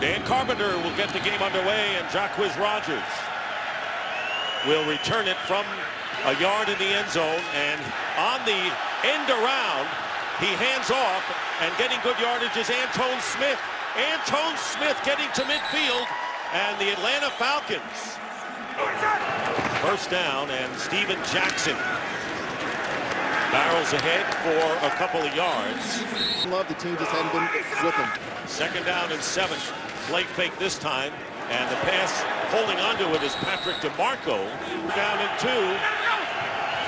Dan Carpenter will get the game underway, and Jacquizz Rodgers will return it from a yard in the end zone, and on the end around, he hands off, and getting good yardage is Antone Smith. Antone Smith getting to midfield, and the Atlanta Falcons. First down, and Steven Jackson barrels ahead for a couple of yards. Love the team just hadn't been with him. Second down and 7. Flag fake this time, and the pass holding onto it is Patrick DeMarco. Down and 2.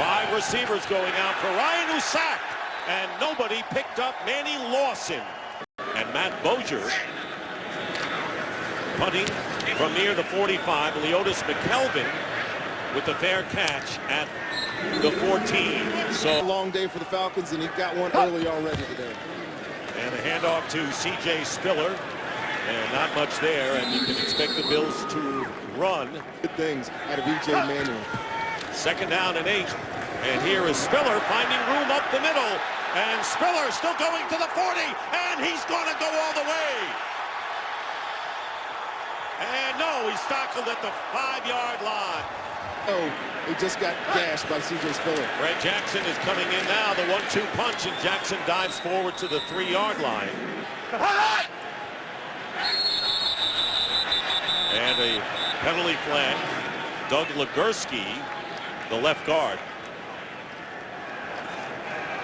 5 receivers going out for Ryan Usak, and nobody picked up Manny Lawson. And Matt Bozier punting from near the 45. Leotis McKelvin with the fair catch at the 14. So a long day for the Falcons, and he got one early already today. And a handoff to C.J. Spiller, and not much there, and you can expect the Bills to run. Good things out of E.J. Manuel. Second down and 8, and here is Spiller finding room up the middle, and Spiller still going to the 40, and he's going to go all the way. And no, he's tackled at the 5-yard line. Oh, he just got gashed by C.J. Spiller. Fred Jackson is coming in now, the 1-2 punch, and Jackson dives forward to the 3-yard line. And a penalty flag. Doug Legursky, the left guard.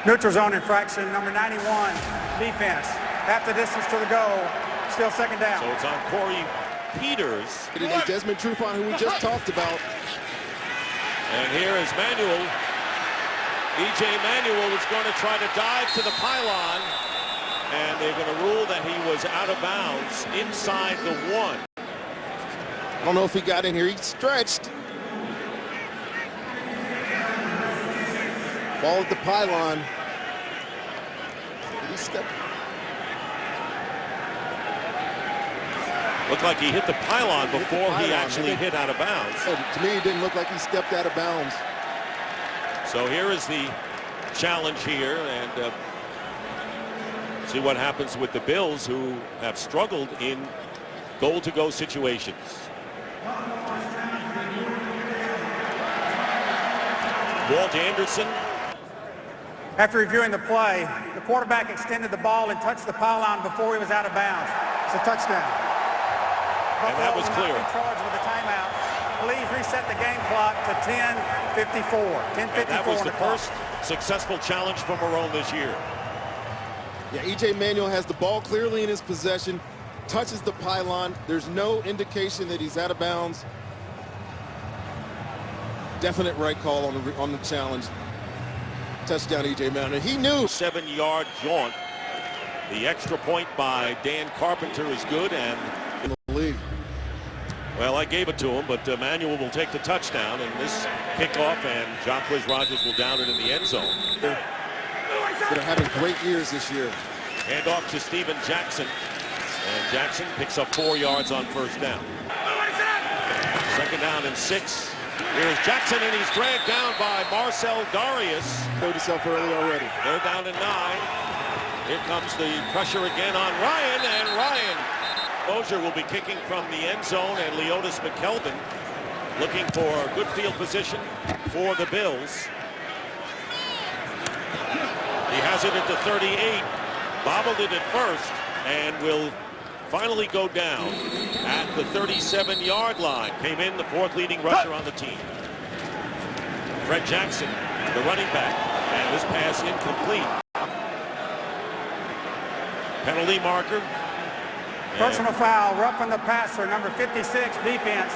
Neutral zone infraction, number 91, defense. Half the distance to the goal, still second down. So it's on Corey Peters. Desmond Trufant, who we just talked about. And here is Manuel. E.J. Manuel is going to try to dive to the pylon, and they're going to rule that he was out of bounds inside the 1. I don't know if he got in here. He stretched. Ball at the pylon. Did he step? Looked like he hit the pylon before he actually hit out of bounds. To me, it didn't look like he stepped out of bounds. So here is the challenge here, and see what happens with the Bills, who have struggled in goal-to-go situations. Walt Anderson. After reviewing the play, the quarterback extended the ball and touched the pylon before he was out of bounds. It's a touchdown. And that was clear. Charged with a timeout. Please reset the game clock to 10:54. 10:54. That was the first successful challenge for Marone this year. Yeah, E.J. Manuel has the ball clearly in his possession, touches the pylon. There's no indication that he's out of bounds. Definite right call on the challenge. Touchdown, E.J. Manuel. He knew. 7-yard jaunt. The extra point by Dan Carpenter is good, and in the league. Well, I gave it to him, but Manuel will take the touchdown, and this kickoff, and Jacquizz Rodgers will down it in the end zone. They're having great years this year. Hand off to Steven Jackson, and Jackson picks up 4 yards on first down. Second down and 6. Here's Jackson, and he's dragged down by Marcel Darius. Showed himself early already. They're down to 9. Here comes the pressure again on Ryan, and Ryan Bozier will be kicking from the end zone, and Leotis McKelvin looking for good field position for the Bills. He has it at the 38, bobbled it at first, and will finally go down at the 37-yard line. Came in the 4th leading rusher on the team. Fred Jackson, the running back, and this pass incomplete. Penalty marker. Personal foul, roughing the passer, number 56, defense,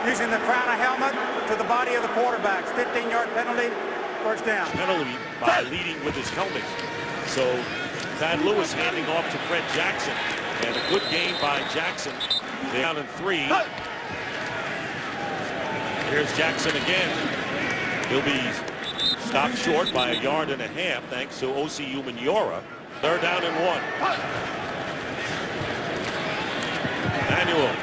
using the crown of helmet to the body of the quarterback. 15-yard penalty, first down. Penalty by leading with his helmet. So Thad Lewis handing off to Fred Jackson, and a good game by Jackson. They're down in 3. Here's Jackson again. He'll be stopped short by 1.5 yards thanks to O.C. Umenyiora. They're down in 1. Manuel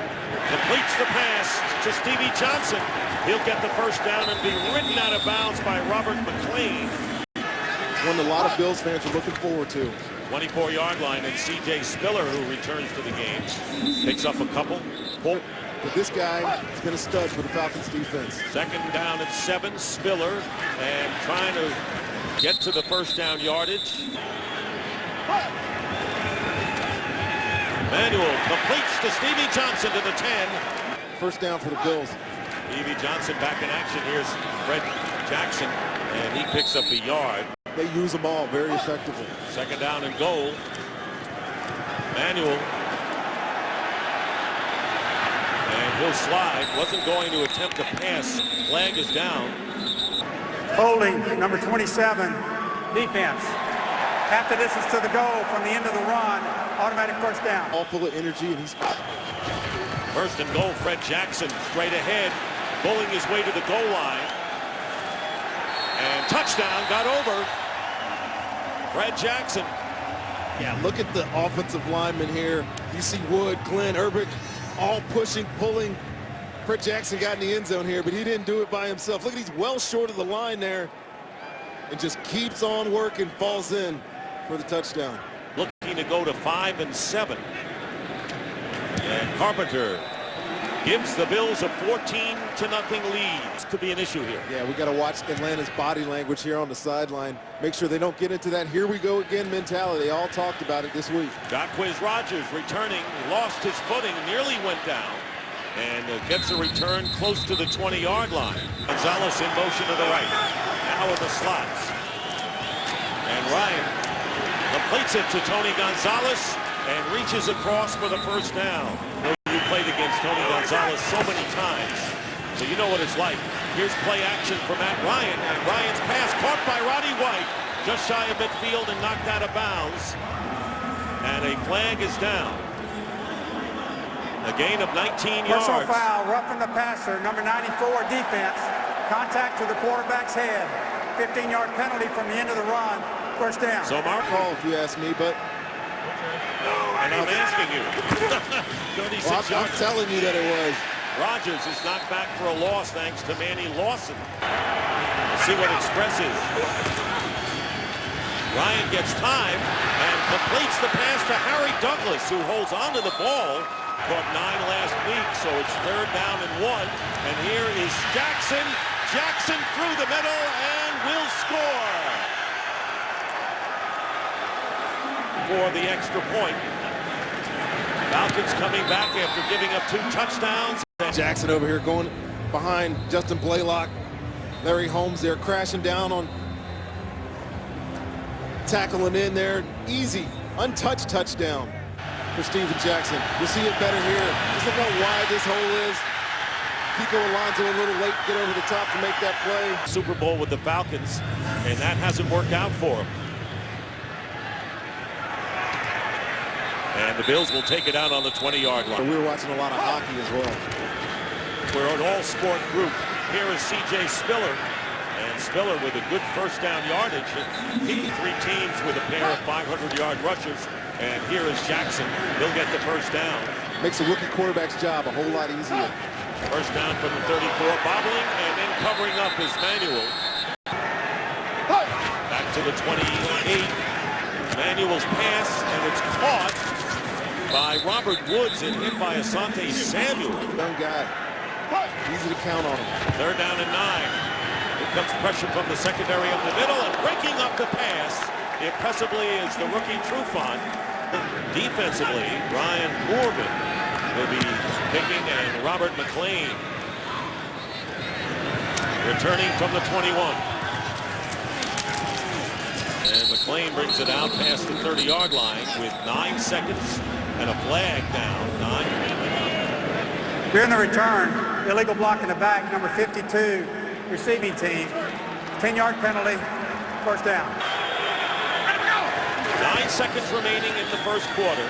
completes the pass to Stevie Johnson. He'll get the first down and be ridden out of bounds by Robert McLean. One a lot of Bills fans are looking forward to. 24-yard line, and C.J. Spiller, who returns to the game, picks up a couple. But this guy has been a stud for the Falcons defense. Second down at 7, Spiller, and trying to get to the first down yardage. Manuel completes to Stevie Johnson to the 10. First down for the Bills. Stevie Johnson back in action. Here's Fred Jackson, and he picks up a yard. They use them all very effectively. Second down and goal. Manuel. And he'll slide. Wasn't going to attempt to pass. Flag is down. Holding, number 27, defense. Half the distance to the goal from the end of the run. Automatic first down. All full of energy, and he's... First and goal, Fred Jackson straight ahead, bowling his way to the goal line. And touchdown, got over. Fred Jackson. Yeah, look at the offensive linemen here. You see Wood, Glenn, Urbick, all pushing, pulling. Fred Jackson got in the end zone here, but he didn't do it by himself. Look at he's well short of the line there and just keeps on working, falls in for the touchdown. Looking to go to 5 and 7. And Carpenter gives the Bills a 14-0 lead. This could be an issue here. Yeah, we got to watch Atlanta's body language here on the sideline. Make sure they don't get into that here we go again mentality. They all talked about it this week. Jacquizz Rodgers returning, lost his footing, nearly went down, and gets a return close to the 20-yard line. Gonzalez in motion to the right. Now in the slots. And Ryan completes it to Tony Gonzalez and reaches across for the first down. You played against Tony Gonzalez so many times, so you know what it's like. Here's play action for Matt Ryan, and Ryan's pass caught by Roddy White, just shy of midfield and knocked out of bounds. And a flag is down. A gain of 19 yards. Personal foul, roughing the passer, number 94, defense. Contact to the quarterback's head. 15-yard penalty from the end of the run. First down. So Mark call, if you ask me, but... And I'm asking you. 36 well, I'm yards. telling you that it was. Rodgers is knocked back for a loss thanks to Manny Lawson. Let's see what Express is. Ryan gets time and completes the pass to Harry Douglas, who holds onto the ball. Caught 9 last week, so it's third down and 1. And here is Jackson. Jackson through the middle and will score for the extra point. Falcons coming back after giving up 2 touchdowns. Jackson over here going behind Justin Blaylock. Larry Holmes there crashing down on, tackling in there. Easy, untouched touchdown for Steven Jackson. You'll see it better here. Just look how wide this hole is. Kiko Alonso a little late, get over the top to make that play. Super Bowl with the Falcons, and that hasn't worked out for him. And the Bills will take it out on the 20-yard line. So we were watching a lot of hockey as well. We're an all-sport group. Here is C.J. Spiller. And Spiller with a good first down yardage. He 3 teams with a pair of 500-yard rushers. And here is Jackson. He'll get the first down. Makes a rookie quarterback's job a whole lot easier. First down from the 34, bobbling, and then covering up is Manuel. Back to the 28. Manuel's pass, and it's caught by Robert Woods and hit by Asante Samuel. Young guy. Easy to count on him. Third down and 9. Here comes pressure from the secondary up the middle, and breaking up the pass impressively is the rookie Trufant. Defensively, Ryan Moorman will be picking, and Robert McLean returning from the 21. And McLean brings it out past the 30-yard line with 9 seconds and a flag down. 9. During the return, illegal block in the back, number 52, receiving team. 10-yard penalty, first down. 9 seconds remaining in the first quarter,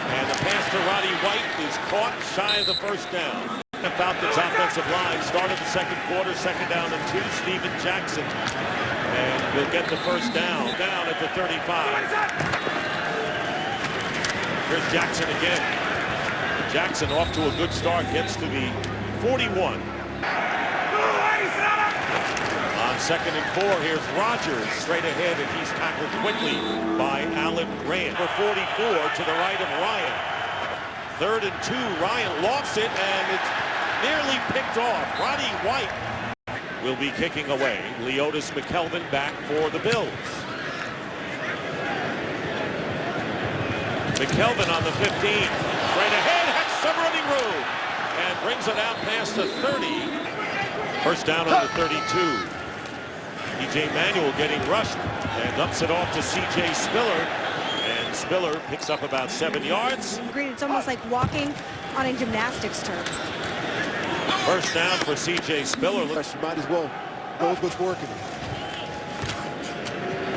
and the pass to Roddy White is caught shy of the first down. The Falcons offensive line started the second quarter, second down and 2. Steven Jackson, and will get the first down at the 35. Here's Jackson again. Jackson off to a good start, gets to the 41. On On 2nd and 4, here's Rogers straight ahead, and he's tackled quickly by Alan Rand. For 44 to the right of Ryan. 3rd and 2, Ryan lofts it, and it's nearly picked off. Roddy White will be kicking away. Leotis McKelvin back for the Bills. McKelvin on the 15. Straight ahead, has some running room, and brings it out past the 30. First down on the 32. E.J. Manuel getting rushed and dumps it off to C.J. Spiller. And Spiller picks up about 7 yards. Agreed, it's almost like walking on a gymnastics turf. First down for C.J. Spiller. You might as well go with what's working.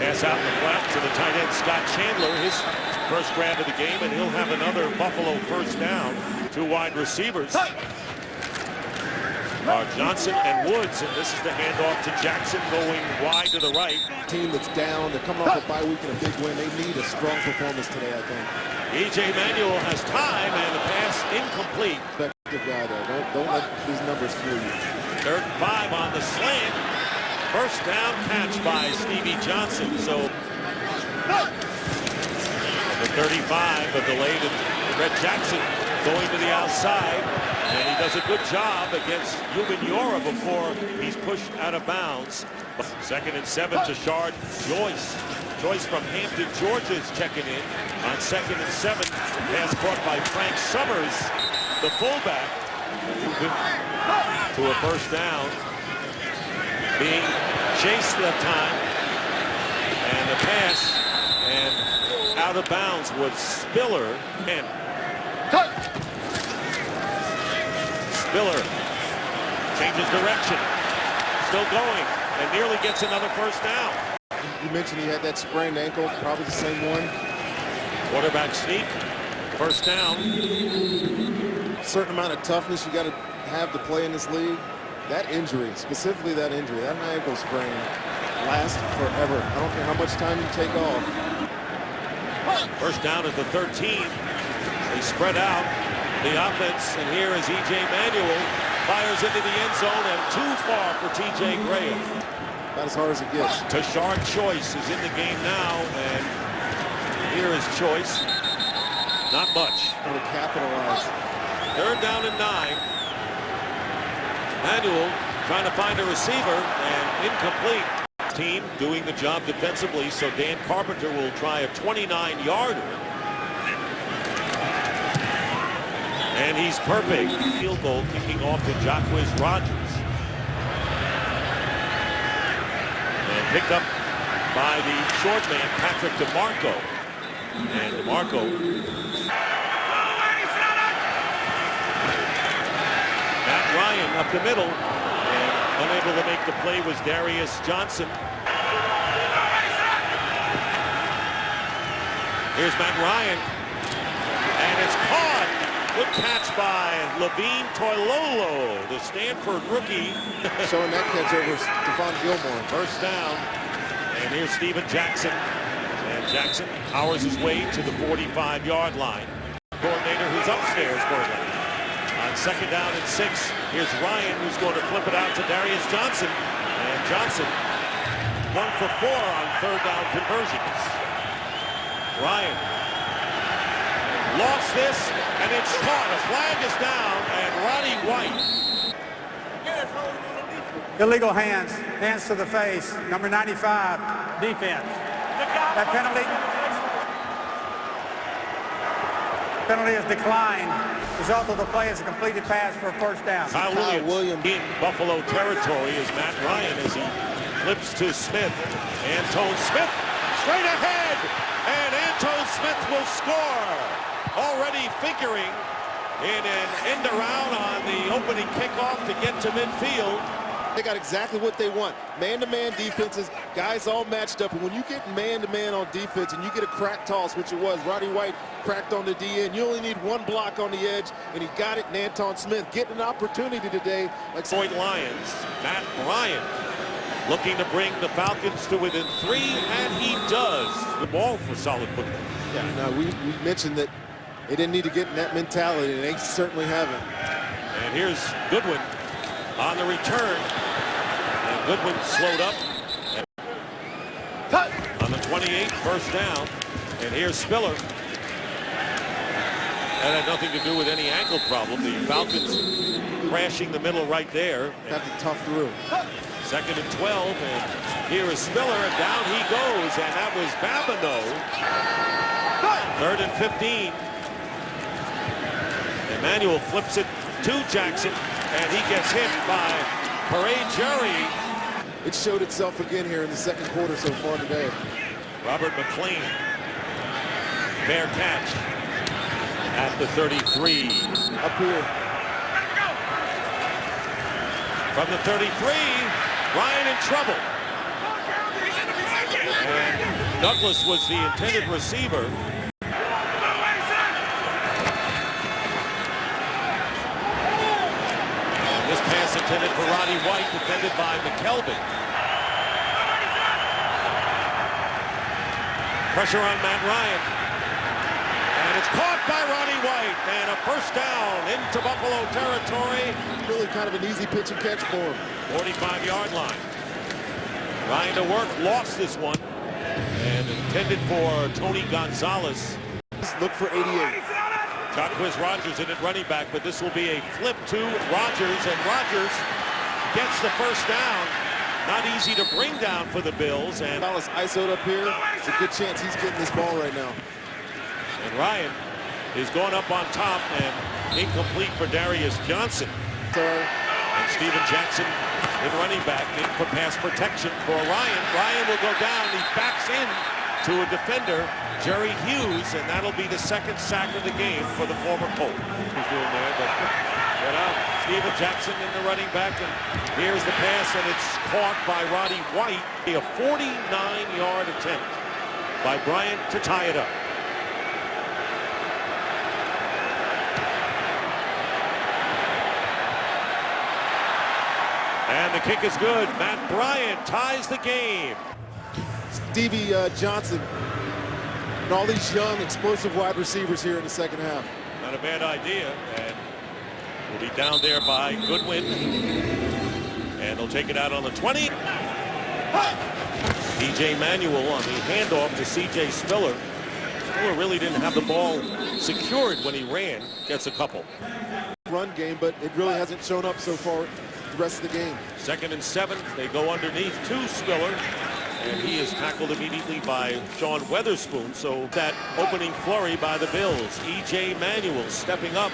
Pass out in the flat to the tight end Scott Chandler. His first grab of the game, and he'll have another Buffalo first down. 2 wide receivers are Johnson and Woods, and this is the handoff to Jackson going wide to the right. Team that's down, they're coming off a bye week and a big win. They need a strong performance today, I think. E.J. Manuel has time, and the pass incomplete. Effective guy there. Don't let these numbers fool you. 3rd and 5 on the slant. First down catch by Stevie Johnson. So the 35, but delayed, and Red Jackson going to the outside. And he does a good job against Yura before he's pushed out of bounds. 2nd and 7 to Shard Joyce. Joyce from Hampton, Georgia is checking in on 2nd and 7. Pass caught by Frank Summers, the fullback, to a first down. Being chased that time. And the pass, and out of bounds was Spiller. And Spiller changes direction, still going, and nearly gets another first down. You mentioned he had that sprained ankle, probably the same one. Quarterback sneak, first down. A certain amount of toughness you got to have to play in this league. That injury, specifically that injury, that ankle sprain, lasts forever. I don't care how much time you take off. First down at the 13. They spread out the offense, and here is E.J. Manuel. Fires into the end zone, and too far for T.J. Graham. About as hard as it gets. Tashard Choice is in the game now, and here is Choice. Not much. Going to capitalize. 3rd down and 9. Manuel trying to find a receiver, and incomplete. Team doing the job defensively, so Dan Carpenter will try a 29-yarder. And he's perfect. Field goal kicking off to Jacquizz Rodgers. And picked up by the short man, Patrick DeMarco. And DeMarco. Matt Ryan up the middle. And unable to make the play was Darius Johnson. Here's Matt Ryan. And it's caught. Good catch by Levine Toilolo, the Stanford rookie. Showing that catch over Stephon Gilmore. First down. And here's Steven Jackson. And Jackson powers his way to the 45-yard line. Coordinator who's upstairs for them. On 2nd down and 6, here's Ryan, who's going to flip it out to Darius Johnson. And Johnson 1 for 4 on 3rd down conversions. Ryan lost this, and it's caught. A flag is down, and Roddy White. Illegal hands to the face, number 95, defense. That penalty is declined. Result of the play is a completed pass for a first down. Kyle Williams in Buffalo territory is Matt Ryan as he flips to Smith. Antone Smith straight ahead, and Antone Smith will score. Already figuring in an end around on the opening kickoff to get to midfield. They got exactly what they want. Man-to-man defenses, guys all matched up. And when you get man-to-man on defense and you get a crack toss, which it was, Roddy White cracked on the DN, you only need one block on the edge, and he got it, and Antone Smith getting an opportunity today. Like Point Lions, Matt Ryan looking to bring the Falcons to within 3, and he does. The ball for solid football. Yeah, no, we mentioned that they didn't need to get in that mentality, and they certainly haven't. And here's Goodwin on the return. And Goodwin slowed up. On the 28, first down. And here's Spiller. That had nothing to do with any ankle problem. The Falcons crashing the middle right there. Have to tough through. Second and 12, and here is Spiller, and down he goes, and that was Babineau. Third and 15. Emmanuel flips it to Jackson, and he gets hit by Parade Jerry. It showed itself again here in the second quarter so far today. Robert McLean, fair catch at the 33. Up here. From the 33, Ryan in trouble. And Douglas was the intended receiver. And this pass intended for Roddy White, defended by McKelvin. Pressure on Matt Ryan. And it's caught by Roddy White. And a first down into Buffalo territory. Really kind of an easy pitch and catch for him. 45-yard line. Ryan to work, lost this one. And intended for Tony Gonzalez. Look for 88. Jacquizz Rodgers in at running back, but this will be a flip to Rodgers, and Rodgers gets the first down. Not easy to bring down for the Bills. And Dallas ISO'd up here. It's a good chance he's getting this ball right now. And Ryan is going up on top, and incomplete for Darius Johnson. And Steven Jackson in running back, in for pass protection for Ryan. Ryan will go down. He backs in to a defender, Jerry Hughes, and that'll be the second sack of the game for the former Colt. He's doing there, but get out. Steven Jackson in the running back, and here's the pass, and it's caught by Roddy White. A 49-yard attempt by Bryant to tie it up. And the kick is good. Matt Bryant ties the game. Stevie Johnson and all these young, explosive wide receivers here in the second half. Not a bad idea. And will be down there by Goodwin. And they'll take it out on the 20. DJ Manuel on the handoff to C.J. Spiller. Spiller really didn't have the ball secured when he ran. Gets a couple. Run game, but it really hasn't shown up so far the rest of the game. Second and 7. They go underneath to Spiller. And he is tackled immediately by Sean Weatherspoon. So that opening flurry by the Bills. E.J. Manuel stepping up.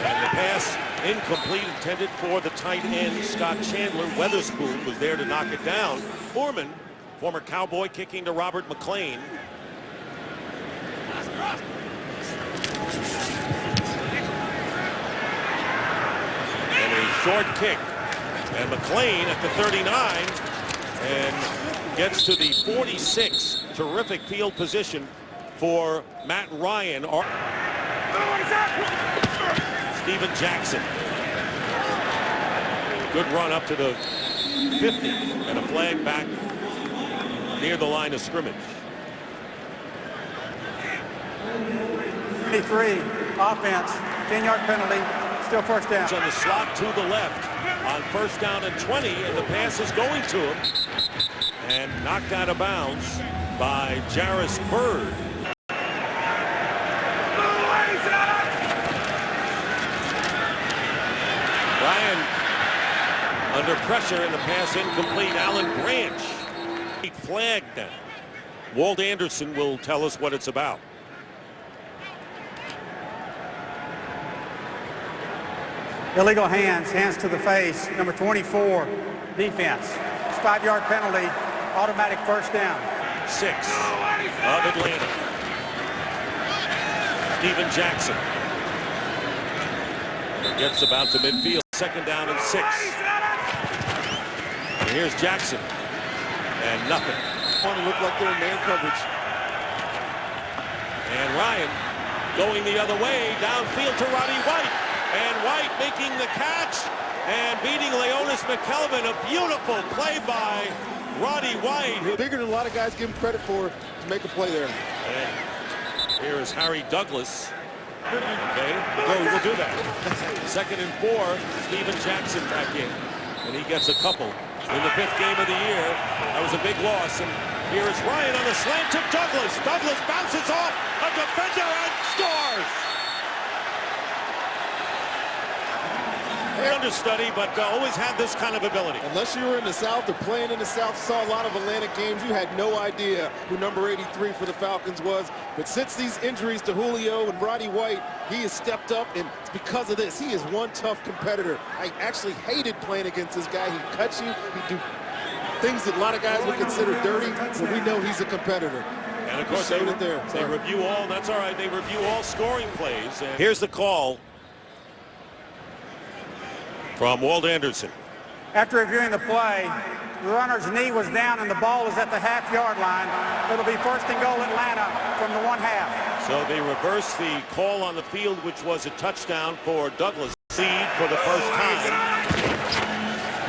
And the pass incomplete, intended for the tight end, Scott Chandler. Weatherspoon was there to knock it down. Foreman, former Cowboy, kicking to Robert McLean. And a short kick. And McLean at the 39 and gets to the 46. Terrific field position for Matt Ryan. Steven Jackson. Good run up to the 50 and a flag back near the line of scrimmage. 23, offense, 10-yard penalty, still first down. On the slot to the left on first down and 20, and the pass is going to him and knocked out of bounds by Jarris Bird. Ryan under pressure, and the pass incomplete. Alan Branch flagged them. Walt Anderson will tell us what it's about. Illegal hands, hands to the face, number 24, defense. 5-yard penalty, automatic first down. 6 of Atlanta. Steven Jackson gets about to midfield. Second down and 6. And here's Jackson. And nothing. Want to look like they're in man coverage. And Ryan going the other way, downfield to Roddy White. And White making the catch and beating Leonis McKelvin. A beautiful play by Roddy White. Bigger than a lot of guys give him credit for to make a play there. And here is Harry Douglas. Okay, we'll do that. Second and 4, Steven Jackson back in. and he gets a couple in the 5th game of the year. That was a big loss, and here is Ryan on a slant to Douglas. Douglas bounces off a defender and scores. Understudy, but always had this kind of ability. Unless you were in the South or playing in the South, saw a lot of Atlantic games, you had no idea who number 83 for the Falcons was. But since these injuries to Julio and Roddy White, he has stepped up, and it's because of this. He is one tough competitor. I actually hated playing against this guy. He'd cut you. He'd do things that a lot of guys would consider dirty, but we know he's a competitor. And of course, they review all, that's all right, they review all scoring plays. And here's the call from Walt Anderson. After reviewing the play, the runner's knee was down and the ball was at the half-yard line. It'll be 1st and goal Atlanta from the 1/2. So they reversed the call on the field, which was a touchdown for Douglas. Seed for the first time.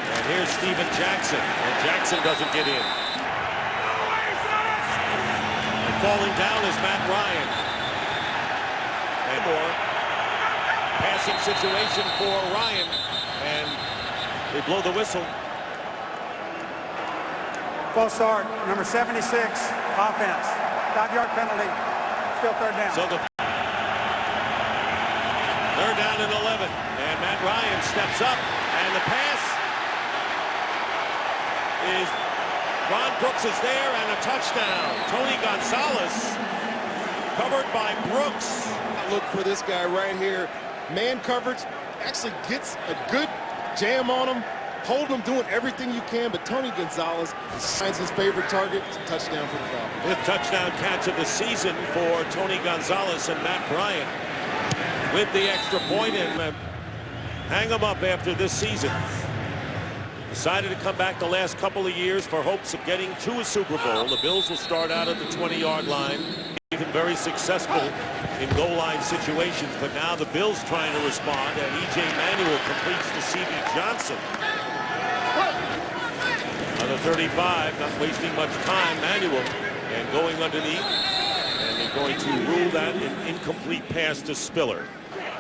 And here's Steven Jackson, and Jackson doesn't get in. And falling down is Matt Ryan. And more passing situation for Ryan. And they blow the whistle. False start, number 76, offense. 5-yard penalty, still 3rd down. So the 3rd down and 11. And Matt Ryan steps up, and the pass is Ron Brooks is there, and a touchdown. Tony Gonzalez covered by Brooks. Look for this guy right here. Man coverage. Actually gets a good jam on him, hold him, doing everything you can, but Tony Gonzalez finds his favorite target. It's a touchdown for the Falcons. 5th touchdown catch of the season for Tony Gonzalez and Matt Bryant with the extra point, and hang him up after this season. Decided to come back the last couple of years for hopes of getting to a Super Bowl. The Bills will start out at the 20-yard line. Even very successful in goal line situations, but now the Bills trying to respond, and E.J. Manuel completes to C.B. Johnson. On the 35, not wasting much time, Manuel, and going underneath, and they're going to rule that an incomplete pass to Spiller.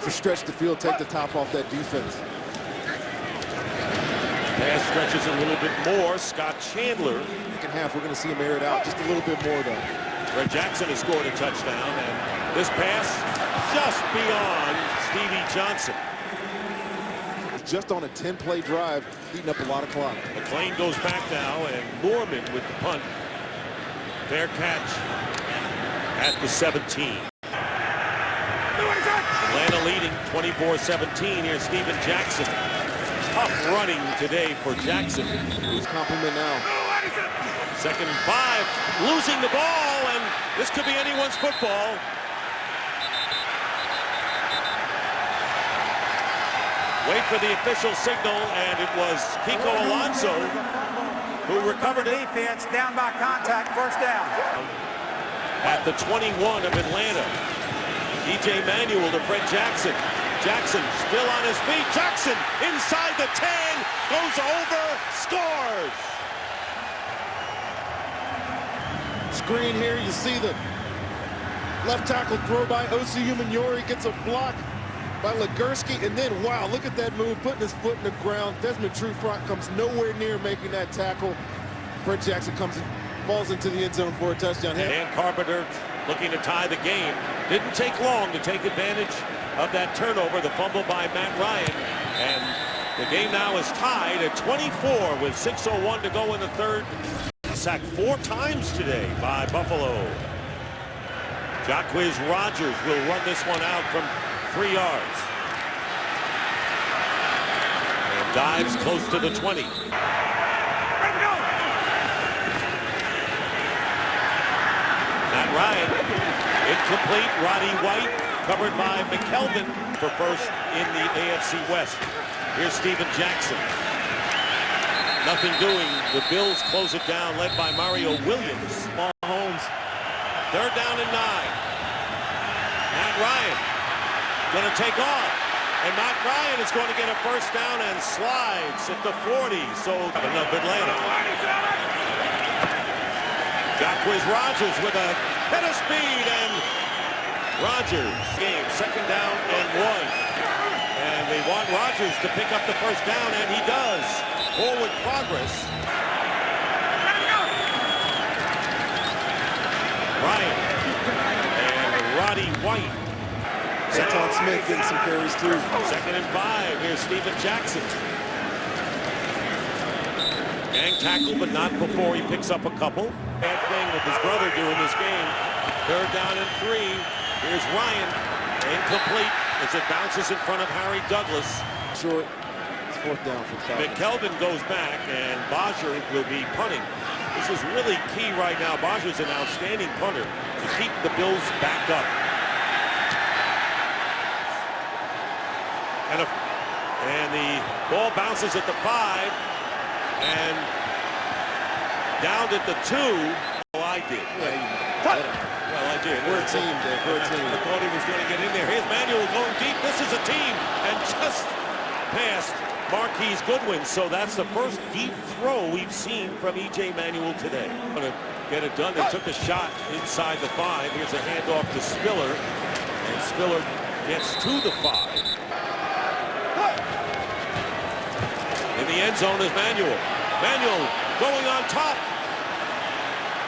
To stretch the field, take the top off that defense. Pass stretches a little bit more. Scott Chandler. 2nd half, we're going to see him air it out just a little bit more, though. Red Jackson has scored a touchdown, and this pass just beyond Stevie Johnson. Just on a 10-play drive, eating up a lot of clock. McLean goes back now, and Norman with the punt. Fair catch at the 17. Atlanta leading 24-17. Here's Steven Jackson. Tough running today for Jackson. Who's compliment now? 2nd and 5, losing the ball, and this could be anyone's football. Wait for the official signal, and it was Kiko Alonso who recovered it. Defense down by contact, 1st down. At the 21 of Atlanta, E.J. Manuel to Fred Jackson. Jackson still on his feet. Jackson inside the 10, goes over, scores. Screen here, you see the left tackle throw by Osi Umenyiora, gets a block by Legursky, and then, wow, look at that move, putting his foot in the ground. Desmond Trufant comes nowhere near making that tackle. Fred Jackson comes and falls into the end zone for a touchdown. And Carpenter looking to tie the game. Didn't take long to take advantage of that turnover, the fumble by Matt Ryan. And the game now is tied at 24 with 6:01 to go in the 3rd. Sacked 4 times today by Buffalo. Jacquizz Rodgers will run this one out from 3 yards. And dives close to the 20. Matt Ryan, incomplete. Roddy White covered by McKelvin for 1st in the AFC West. Here's Steven Jackson. Nothing doing. The Bills close it down, led by Mario Williams. Mahomes. 3rd down and 9. Matt Ryan going to take off. And Matt Ryan is going to get a 1st down and slides at the 40. So enough Atlanta. Jacquizz Rodgers with a head of speed, and Rodgers game 2nd down and 1. And they want Rodgers to pick up the 1st down, and he does. forward progress. Ryan and Roddy White. Anton Smith getting some carries too. 2nd and 5. Here's Steven Jackson. Gang tackle, but not before he picks up a couple. Bad thing with his brother doing this game. 3rd down and 3. Here's Ryan. Incomplete as it bounces in front of Harry Douglas. Short. It's 4th down for Falcons. McKelvin goes back, and Bodger will be punting. This is really key right now. Bodger's an outstanding punter to keep the Bills backed up. And the ball bounces at the 5 and down at the 2. Oh, I did. What? Well, I did. We're a team, Dave. We're a team. I thought he was going to get in there. Here's Manuel going deep. This is a team, and just past Marquise Goodwin. So that's the first deep throw we've seen from E.J. Manuel today. Going to get it done. They took a shot inside the 5. Here's a handoff to Spiller, and Spiller gets to the 5. In the end zone is Manuel. Manuel going on top.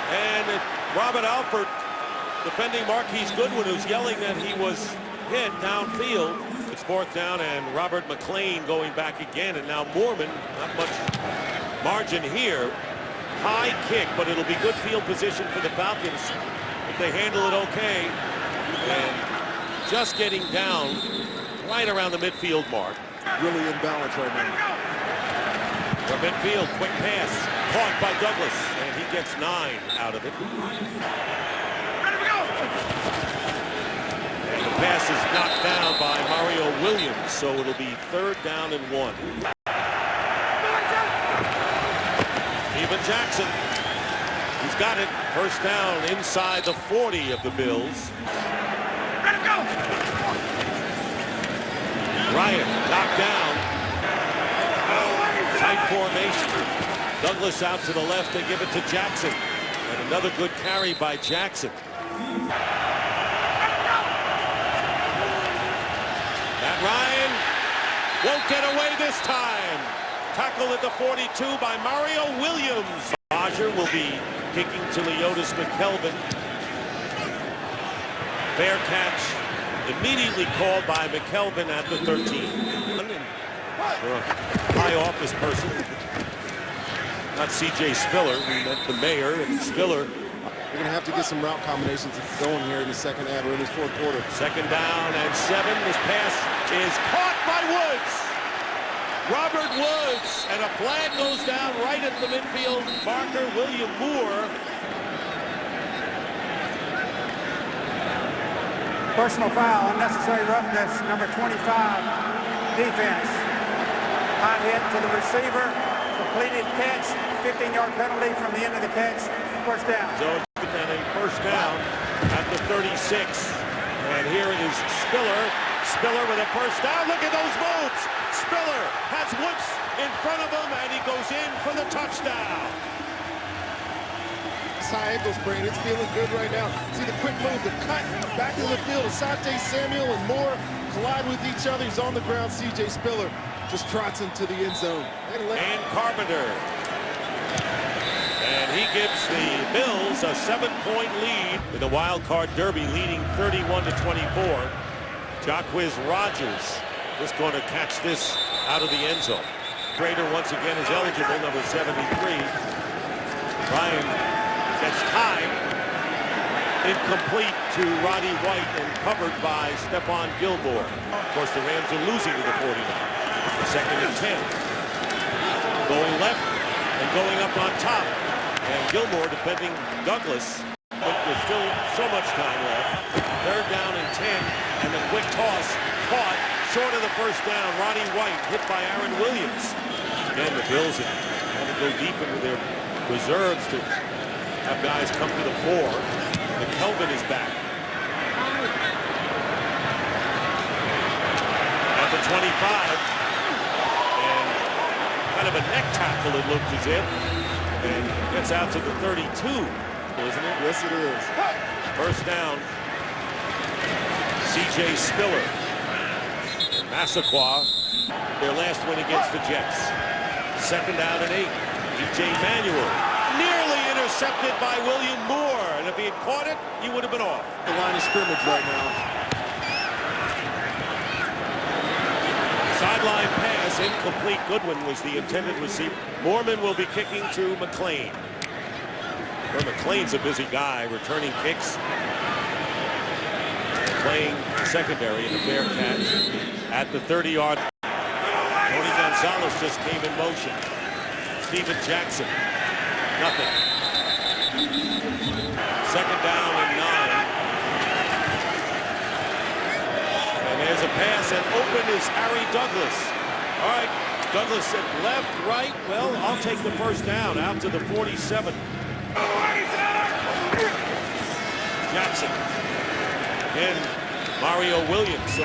And Robert Alford defending Marquise Goodwin, who's yelling that he was hit downfield. It's 4th down, and Robert McLean going back again. And now Mormon, not much margin here. High kick, but it'll be good field position for the Falcons if they handle it okay. And just getting down right around the midfield mark. Really in balance right now. From midfield, quick pass, caught by Douglas, and he gets 9 out of it. And the pass is knocked down by Mario Williams, so it'll be 3rd down and 1. Steven Jackson, he's got it. 1st down inside the 40 of the Bills. Ryan knocked down. Tight formation. Douglas out to the left. They give it to Jackson. And another good carry by Jackson. Matt Ryan won't get away this time. Tackle at the 42 by Mario Williams. Bodger will be kicking to Leotis McKelvin. Fair catch immediately called by McKelvin at the 13. For a high office person, not C.J. Spiller. We meant the mayor and Spiller. We're going to have to get some route combinations going here in the 2nd half or in this 4th quarter. 2nd down and 7. This pass is caught by Woods. Robert Woods, and a flag goes down right at the midfield marker. William Moore. Personal foul, unnecessary roughness, number 25, defense. High hit to the receiver, completed catch, 15-yard penalty from the end of the catch, 1st down. So it's a 1st down at the 36. And here it is Spiller. Spiller with a 1st down. Look at those moves. Spiller has Woods in front of him, and he goes in for the touchdown. This high ankle sprain, it's feeling good right now. See the quick move, the cut back in the field. Asante Samuel and Moore collide with each other. He's on the ground. C.J. Spiller just trots into the end zone. And Carpenter. And he gives the Bills a 7-point lead in the wild card derby, leading 31-24. Jacquizz Rodgers just going to catch this out of the end zone. Prater once again is eligible, number 73. Ryan gets time. Incomplete to Roddy White and covered by Stephon Gilmore. Of course, the Rams are losing to the 49. 2nd and 10. Going left and going up on top. And Gilmore defending Douglas. But there's still so much time left. 3rd down and 10. And the quick toss caught short of the 1st down. Roddy White hit by Aaron Williams. Again, the Bills have to go deep into their reserves to have guys come to the 4. McKelvin is back. At the 25. Kind of a neck tackle, it looked as if, and gets out to the 32, isn't it? Yes, it is. 1st down. C.J. Spiller. Massaquoi, their last win against the Jets. Second down and 8. E.J. Manuel nearly intercepted by William Moore. And if he had caught it, he would have been off. The line of scrimmage right now. Sideline pass, incomplete. Goodwin was the intended receiver. Moorman will be kicking to McLean. Well, McLean's a busy guy returning kicks. Playing secondary in the fair catch at the 30-yard. Tony Gonzalez just came in motion. Steven Jackson, nothing. Second down and 9. And there's a pass, and open is Harry Douglas. All right, Douglas said left, right. Well, I'll take the first down out to the 47. Jackson. Again, Mario Williams.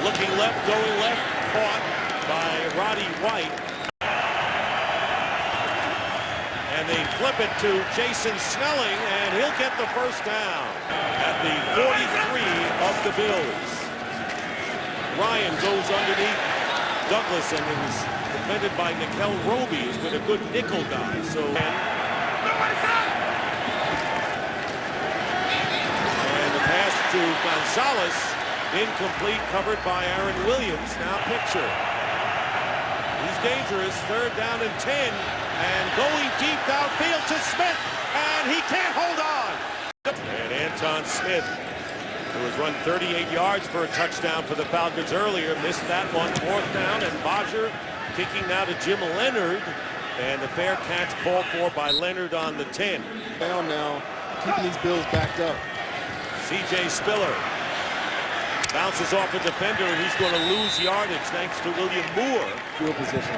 Looking left, going left, caught by Roddy White. And they flip it to Jason Snelling, and he'll get the first down at the 43 of the Bills. Ryan goes underneath Douglas, and it was defended by Micheal Roby, who's been a good nickel guy. So. To Gonzalez, incomplete, covered by Aaron Williams. Now picture. He's dangerous. Third down and 10, and going deep downfield to Smith, and he can't hold on. And Anton Smith, who has run 38 yards for a touchdown for the Falcons earlier, missed that one. Fourth down, and Bodger kicking now to Jim Leonard, and the fair catch called for by Leonard on the 10. Down now, keeping these Bills backed up. C.J. Spiller bounces off a defender, and he's going to lose yardage thanks to William Moore. Field position.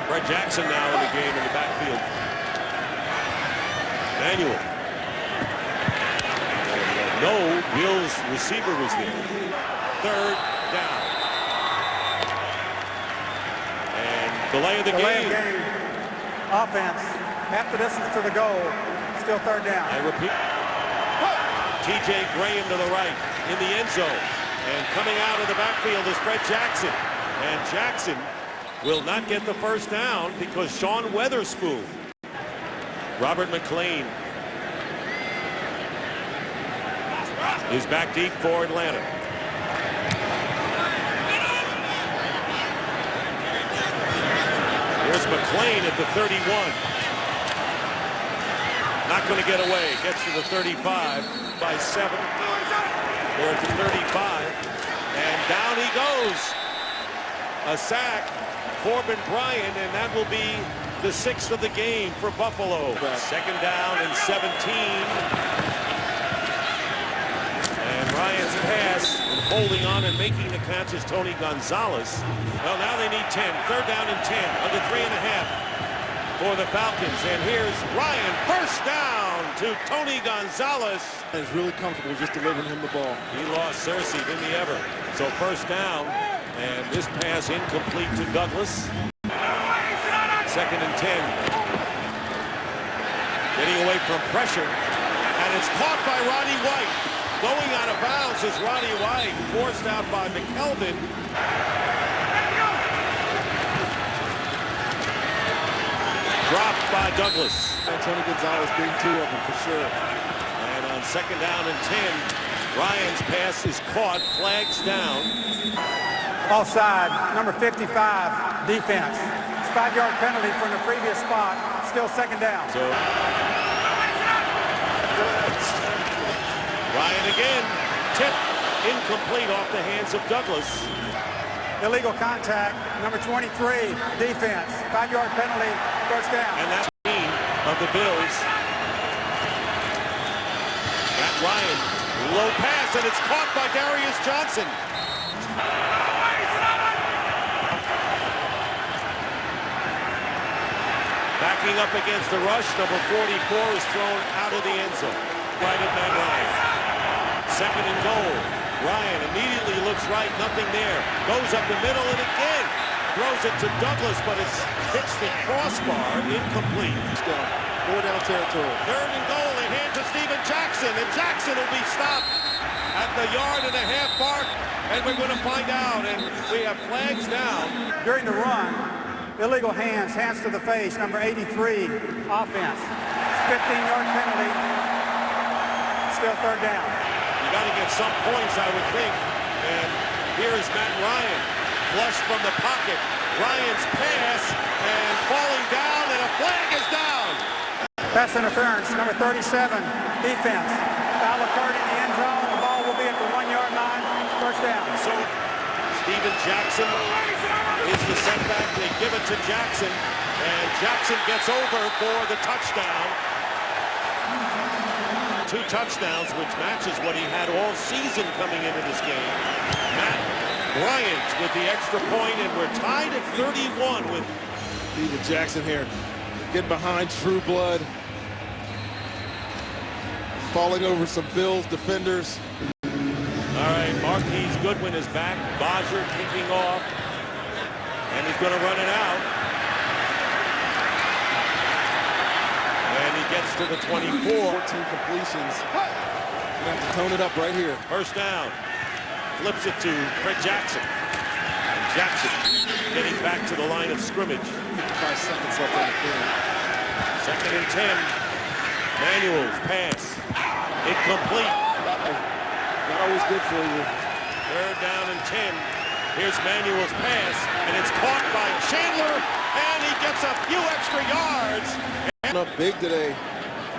Brett Jackson now in the game in the backfield. Manuel. No, Bills receiver was there. Third down. And delay of the game. Offense. Half the distance to the goal. Still third down. I repeat. T.J. Graham to the right in the end zone. And coming out of the backfield is Brett Jackson. And Jackson will not get the first down because Sean Weatherspoon. Robert McLean is back deep for Atlanta. Here's McLean at the 31. Not going to get away. Gets to the 35 by 7. They're at the 35. And down he goes. A sack. Corbin Bryant, and that will be the 6th of the game for Buffalo. Second down and 17. And Ryan's pass, and holding on and making the catch is Tony Gonzalez. Well, now they need 10. Third down and 10. Under 3.5 for the Falcons. And here's Ryan. First down to Tony Gonzalez. He's really comfortable just delivering him the ball. He lost Cersei, didn't he ever? So first down. And this pass incomplete to Douglas. Second and 10. Getting away from pressure. And it's caught by Roddy White. Going out of bounds is Roddy White. Forced out by McKelvin. Dropped by Douglas. And Tony Gonzalez being two of them for sure. And on second down and 10, Ryan's pass is caught. Flags down. Offside, number 55, defense. It's 5-yard penalty from the previous spot. Still second down. So Ryan again, tip, incomplete off the hands of Douglas. Illegal contact, number 23, defense. 5-yard penalty, first down. And that's the team of the Bills. Matt Ryan, low pass, and it's caught by Darius Johnson. Backing up against the rush, number 44 is thrown out of the end zone. Right at Matt Ryan. Second and goal. Ryan immediately looks right, nothing there. Goes up the middle and again throws it to Douglas, but it hits the crossbar, incomplete. Four down territory. Third and goal, they hand to Steven Jackson, and Jackson will be stopped at the yard-and-a-half mark, and we're going to find out. And we have flags down. During the run, illegal hands to the face, number 83, offense. 15-yard penalty, still third down. You got to get some points, I would think. And here is Matt Ryan, flush from the pocket. Ryan's pass, and falling down, and a flag is down. Pass interference, number 37, defense. Foul occurred in the end zone. The ball will be at the 1-yard line. First down. So Steven Jackson is the setback. They give it to Jackson, and Jackson gets over for the touchdown. 2 touchdowns, which matches what he had all season coming into this game. Matt Bryant with the extra point, and we're tied at 31 with Steven Jackson here. Getting behind True Blood. Falling over some Bills defenders. All right, Marquise Goodwin is back. Bodger kicking off, and he's going to run it out. And he gets to the 24. 14 completions. Gonna have to tone it up right here. First down. Flips it to Fred Jackson. And Jackson getting back to the line of scrimmage. 5 seconds left on the field. 2nd and 10. Manuel's pass. Incomplete. Not always good for you. 3rd down and 10. Here's Manuel's pass, and it's caught by Chandler, and he gets a few extra yards. Up big today.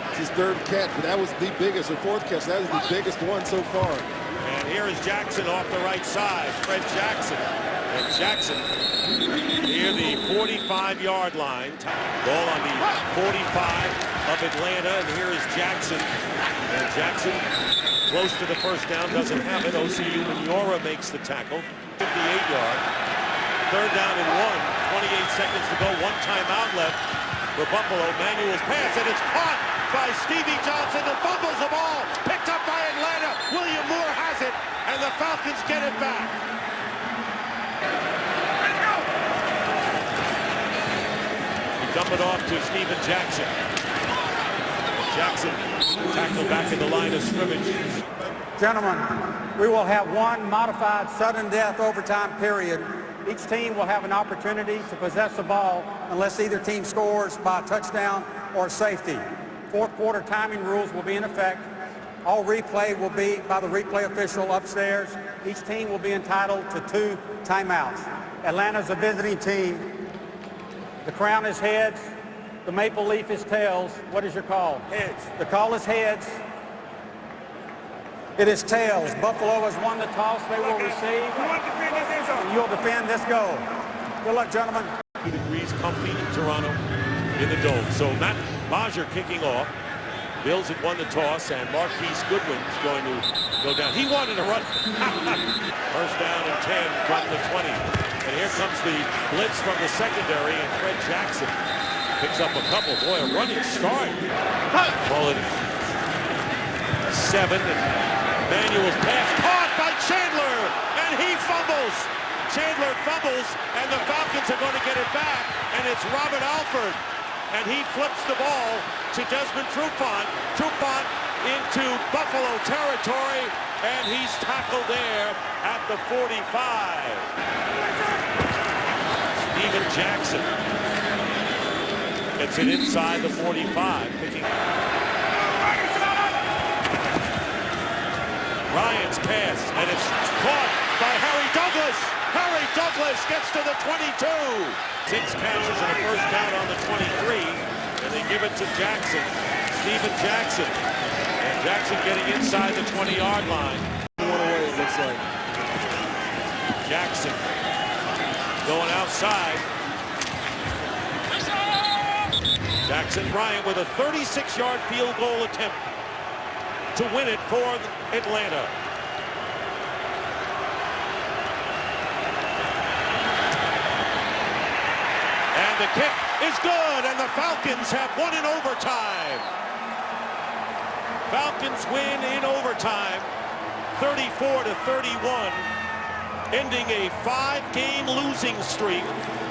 It's his 3rd catch, but that was the biggest, or 4th catch. That was the biggest one so far. And here is Jackson off the right side. Fred Jackson. And Jackson near the 45-yard line. Ball on the 45 of Atlanta, and here is Jackson. And Jackson close to the first down, doesn't have it. OCU Mignora makes the tackle. 58-yard. 3rd down and 1. 28 seconds to go. 1 timeout left for Buffalo. Manuel's pass, and it's caught by Stevie Johnson, who fumbles the ball. Picked up by Atlanta. William Moore has it, and the Falcons get it back. We dump it off to Steven Jackson. Jackson tackled back in the line of scrimmage. Gentlemen, we will have 1 modified sudden death overtime period. Each team will have an opportunity to possess the ball unless either team scores by a touchdown or safety. 4th quarter timing rules will be in effect. All replay will be by the replay official upstairs. Each team will be entitled to 2 timeouts. Atlanta's a visiting team. The crown is heads. The maple leaf is tails. What is your call? Heads. The call is heads. It is tails. Buffalo has won the toss. They will receive. We want to defend this end zone. You'll defend this goal. Good luck, gentlemen. 2 degrees comfy in Toronto in the dome. So Matt Bodger kicking off. Bills had won the toss, and Marquise Goodwin is going to go down. He wanted to run. First down and 10 from the 20. And here comes the blitz from the secondary, and Fred Jackson picks up a couple. Boy, a running start. Call it 7. And Manuel's pass caught by Chandler, and he fumbles. Chandler fumbles, and the Falcons are going to get it back, and it's Robert Alford, and he flips the ball to Desmond Trufant. Trufant into Buffalo territory, and he's tackled there at the 45. Steven Jackson gets it inside the 45, picking Ryan's pass, and it's caught by Harry Douglas. Harry Douglas gets to the 22. 6 catches and a first down on the 23, and they give it to Jackson. Steven Jackson. And Jackson getting inside the 20-yard line. One away, it looks like. Jackson going outside. Jackson Bryant with a 36-yard field goal attempt to win it for Atlanta. And the kick is good, and the Falcons have won in overtime. Falcons win in overtime, 34-31, ending a 5-game losing streak.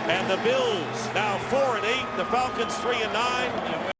And the Bills now 4-8, the Falcons 3-9.